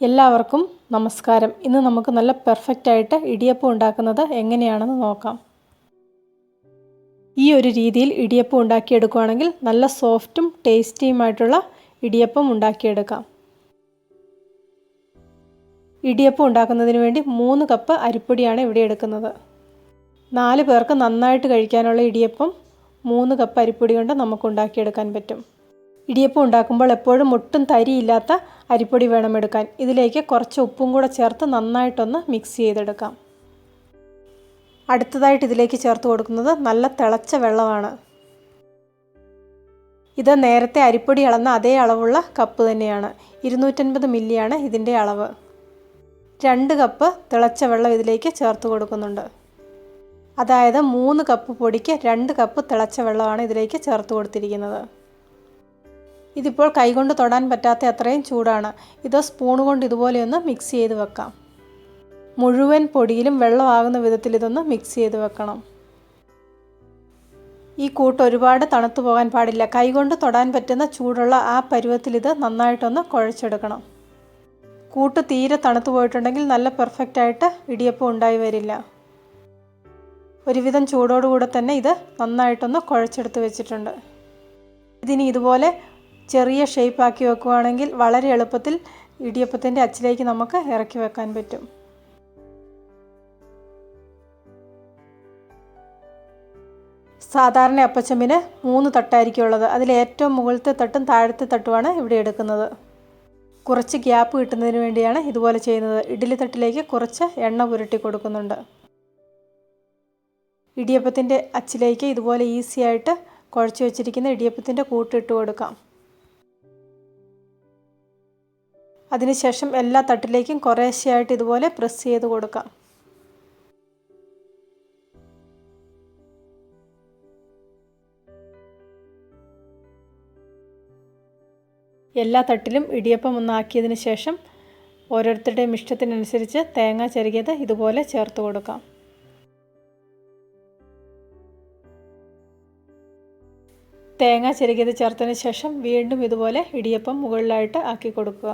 എല്ലാവർക്കും നമസ്കാരം. ഇന്ന് നമുക്ക് നല്ല പെർഫെക്റ്റ് ആയിട്ട് ഇടിയപ്പം ഉണ്ടാക്കുന്നത് എങ്ങനെയാണെന്ന് നോക്കാം. ഈ ഒരു രീതിയിൽ ഇടിയപ്പം ഉണ്ടാക്കിയെടുക്കുകയാണെങ്കിൽ നല്ല സോഫ്റ്റും ടേസ്റ്റിയുമായിട്ടുള്ള ഇടിയപ്പം ഉണ്ടാക്കിയെടുക്കാം. ഇടിയപ്പം ഉണ്ടാക്കുന്നതിന് വേണ്ടി 3 കപ്പ് അരിപ്പൊടിയാണ് ഇവിടെ എടുക്കുന്നത്. 4 പേർക്ക് നന്നായിട്ട് കഴിക്കാനുള്ള ഇടിയപ്പം 3 കപ്പ് അരിപ്പൊടി കൊണ്ട് നമുക്ക് ഉണ്ടാക്കിയെടുക്കാൻ പറ്റും. ഇടിയപ്പം ഉണ്ടാക്കുമ്പോൾ എപ്പോഴും ഒട്ടും തരിയില്ലാത്ത അരിപ്പൊടി വേണം എടുക്കാൻ. ഇതിലേക്ക് കുറച്ച് ഉപ്പും കൂടെ ചേർത്ത് നന്നായിട്ടൊന്ന് മിക്സ് ചെയ്തെടുക്കാം. അടുത്തതായിട്ട് ഇതിലേക്ക് ചേർത്ത് കൊടുക്കുന്നത് നല്ല തിളച്ച വെള്ളമാണ്. ഇത് നേരത്തെ അരിപ്പൊടി അളന്ന അതേ അളവുള്ള കപ്പ് തന്നെയാണ്. 250 മില്ലിയാണ് ഇതിൻ്റെ അളവ്. 2 കപ്പ് തിളച്ച വെള്ളം ഇതിലേക്ക് ചേർത്ത് കൊടുക്കുന്നുണ്ട്. അതായത് 3 കപ്പ് പൊടിക്ക് 2 കപ്പ് തിളച്ച വെള്ളമാണ് ഇതിലേക്ക് ചേർത്ത് കൊടുത്തിരിക്കുന്നത്. ഇതിപ്പോൾ കൈകൊണ്ട് തൊടാൻ പറ്റാത്ത അത്രയും ചൂടാണ്. ഇത് സ്പൂൺ കൊണ്ട് ഇതുപോലെയൊന്ന് മിക്സ് ചെയ്ത് വെക്കാം. മുഴുവൻ പൊടിയിലും വെള്ളമാകുന്ന വിധത്തിൽ ഇതൊന്ന് മിക്സ് ചെയ്ത് വെക്കണം. ഈ കൂട്ട് ഒരുപാട് തണുത്തു പോകാൻ പാടില്ല. കൈകൊണ്ട് തൊടാൻ പറ്റുന്ന ചൂടുള്ള ആ പരുവത്തിൽ ഇത് നന്നായിട്ടൊന്ന് കുഴച്ചെടുക്കണം. കൂട്ട് തീരെ തണുത്തു പോയിട്ടുണ്ടെങ്കിൽ നല്ല പെർഫെക്റ്റ് ആയിട്ട് ഇടിയപ്പം ഉണ്ടായി വരില്ല. ഒരുവിധം ചൂടോടുകൂടെ തന്നെ ഇത് നന്നായിട്ടൊന്ന് കുഴച്ചെടുത്ത് വെച്ചിട്ടുണ്ട്. ഇതിനി ഇതുപോലെ ചെറിയ ഷേപ്പാക്കി വെക്കുകയാണെങ്കിൽ വളരെ എളുപ്പത്തിൽ ഇടിയപ്പത്തിൻ്റെ അച്ചിലേക്ക് നമുക്ക് ഇറക്കി വെക്കാൻ പറ്റും. സാധാരണ അപ്പച്ചമ്പിന് 3 തട്ടായിരിക്കും ഉള്ളത്. അതിൽ ഏറ്റവും മുകളിലത്തെ തട്ടും താഴത്തെ തട്ടുമാണ് ഇവിടെ എടുക്കുന്നത്. കുറച്ച് ഗ്യാപ്പ് കിട്ടുന്നതിന് വേണ്ടിയാണ് ഇതുപോലെ ചെയ്യുന്നത്. ഇഡ്ഡലി തട്ടിലേക്ക് കുറച്ച് എണ്ണ പുരട്ടി കൊടുക്കുന്നുണ്ട്. ഇടിയപ്പത്തിൻ്റെ അച്ചിലേക്ക് ഇതുപോലെ ഈസി ആയിട്ട് കുഴച്ച് വെച്ചിരിക്കുന്ന ഇടിയപ്പത്തിൻ്റെ കൂട്ടിട്ട് കൊടുക്കാം. അതിനുശേഷം എല്ലാ തട്ടിലേക്കും കുറേശ്ശെയായിട്ട് ഇതുപോലെ പ്രസ് ചെയ്ത് കൊടുക്കാം. എല്ലാ തട്ടിലും ഇടിയപ്പം ഒന്നാക്കിയതിന് ശേഷം ഓരോരുത്തരുടെയും ഇഷ്ടത്തിനനുസരിച്ച് തേങ്ങ ചിരകിയത് ഇതുപോലെ ചേർത്ത് കൊടുക്കാം. തേങ്ങ ചിരകിയത് ചേർത്തതിന് ശേഷം വീണ്ടും ഇതുപോലെ ഇടിയപ്പം മുകളിലായിട്ട് ആക്കി കൊടുക്കുക.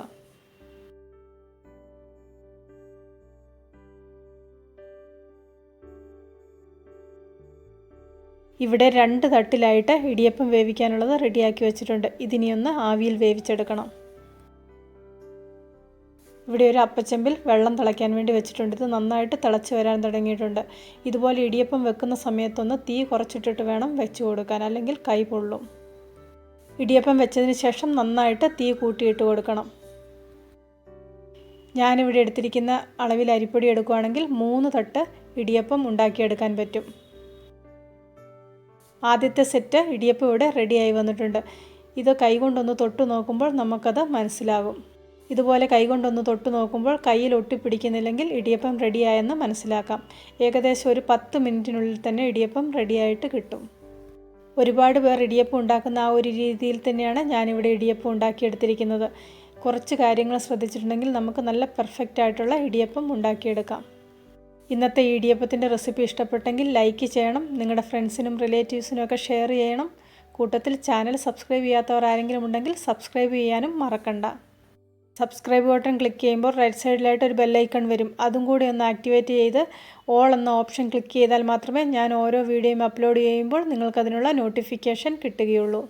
ഇവിടെ 2 തട്ടിലായിട്ട് ഇടിയപ്പം വേവിക്കാനുള്ളത് റെഡിയാക്കി വെച്ചിട്ടുണ്ട്. ഇതിനിയൊന്ന് ആവിയിൽ വേവിച്ചെടുക്കണം. ഇവിടെ ഒരു അപ്പച്ചമ്പിൽ വെള്ളം തിളയ്ക്കാൻ വേണ്ടി വെച്ചിട്ടുണ്ട്. ഇത് നന്നായിട്ട് തിളച്ച് വരാൻ തുടങ്ങിയിട്ടുണ്ട്. ഇതുപോലെ ഇടിയപ്പം വെക്കുന്ന സമയത്തൊന്ന് തീ കുറച്ചിട്ടിട്ട് വേണം വെച്ച് കൊടുക്കാൻ, അല്ലെങ്കിൽ കൈ പൊള്ളും. ഇടിയപ്പം വെച്ചതിന് ശേഷം നന്നായിട്ട് തീ കൂട്ടിയിട്ട് കൊടുക്കണം. ഞാനിവിടെ എടുത്തിരിക്കുന്ന അളവിൽ അരിപ്പൊടി എടുക്കുകയാണെങ്കിൽ 3 തട്ട് ഇടിയപ്പം ഉണ്ടാക്കിയെടുക്കാൻ പറ്റും. ആദ്യത്തെ സെറ്റ് ഇടിയപ്പം ഇവിടെ റെഡിയായി വന്നിട്ടുണ്ട്. ഇത് കൈകൊണ്ടൊന്ന് തൊട്ട് നോക്കുമ്പോൾ നമുക്കത് മനസ്സിലാകും. ഇതുപോലെ കൈകൊണ്ടൊന്ന് തൊട്ട് നോക്കുമ്പോൾ കയ്യിൽ ഒട്ടിപ്പിടിക്കുന്നില്ലെങ്കിൽ ഇടിയപ്പം റെഡിയായെന്ന് മനസ്സിലാക്കാം. ഏകദേശം ഒരു 10 മിനിറ്റിനുള്ളിൽ തന്നെ ഇടിയപ്പം റെഡിയായിട്ട് കിട്ടും. ഒരുപാട് പേർ ഇടിയപ്പം ഉണ്ടാക്കുന്ന ആ ഒരു രീതിയിൽ തന്നെയാണ് ഞാനിവിടെ ഇടിയപ്പം ഉണ്ടാക്കിയെടുത്തിരിക്കുന്നത്. കുറച്ച് കാര്യങ്ങൾ ശ്രദ്ധിച്ചിട്ടുണ്ടെങ്കിൽ നമുക്ക് നല്ല പെർഫെക്റ്റ് ആയിട്ടുള്ള ഇടിയപ്പം ഉണ്ടാക്കിയെടുക്കാം. ഇന്നത്തെ ഇടിയപ്പത്തിൻ്റെ റെസിപ്പി ഇഷ്ടപ്പെട്ടെങ്കിൽ ലൈക്ക് ചെയ്യണം. നിങ്ങളുടെ ഫ്രണ്ട്സിനും റിലേറ്റീവ്സിനും ഒക്കെ ഷെയർ ചെയ്യണം. കൂട്ടത്തിൽ ചാനൽ സബ്സ്ക്രൈബ് ചെയ്യാത്തവർ ആരെങ്കിലും ഉണ്ടെങ്കിൽ സബ്സ്ക്രൈബ് ചെയ്യാനും മറക്കണ്ട. സബ്സ്ക്രൈബ് ബട്ടൺ ക്ലിക്ക് ചെയ്യുമ്പോൾ റൈറ്റ് സൈഡിലായിട്ട് ഒരു ബെല്ലൈക്കൺ വരും. അതും കൂടി ഒന്ന് ആക്ടിവേറ്റ് ചെയ്ത് ഓൾ എന്ന ഓപ്ഷൻ ക്ലിക്ക് ചെയ്താൽ മാത്രമേ ഞാൻ ഓരോ വീഡിയോയും അപ്ലോഡ് ചെയ്യുമ്പോൾ നിങ്ങൾക്കതിനുള്ള നോട്ടിഫിക്കേഷൻ കിട്ടുകയുള്ളൂ.